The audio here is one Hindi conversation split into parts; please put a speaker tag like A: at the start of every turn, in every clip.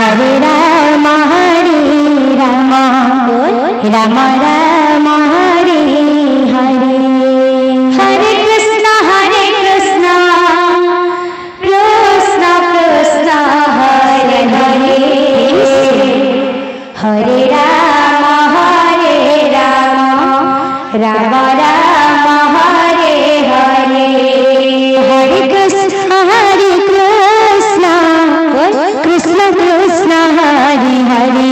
A: हरे राम राम राम हरे हरे हरे कृष्ण कृष्ण कृष्ण हरे हरे हरे राम राम राम हरे हरे हरे कृष्ण कृष्ण कृष्ण हरे हरे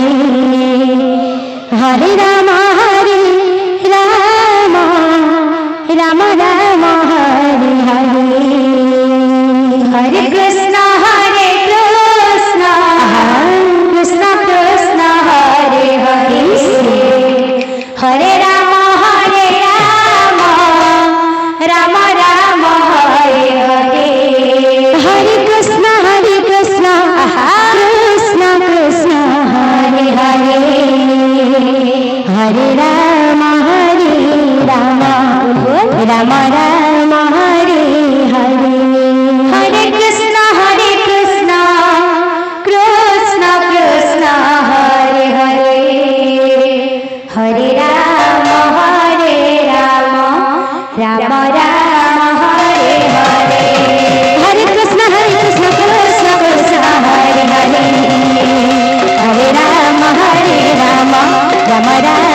A: हरे राम राम राम हरे हरे हरे कृष्ण कृष्ण कृष्ण हरे हरे हरे राम राम राम हरे हरे हरे कृष्ण कृष्ण कृष्ण हरे हरे हरे राम राम राम हरे हरे हरे कृष्ण कृष्ण कृष्ण हरे हरे हरे राम राम राम हरे हरे हरे कृष्ण कृष्ण कृष्ण हरे हरे हरे राम राम राम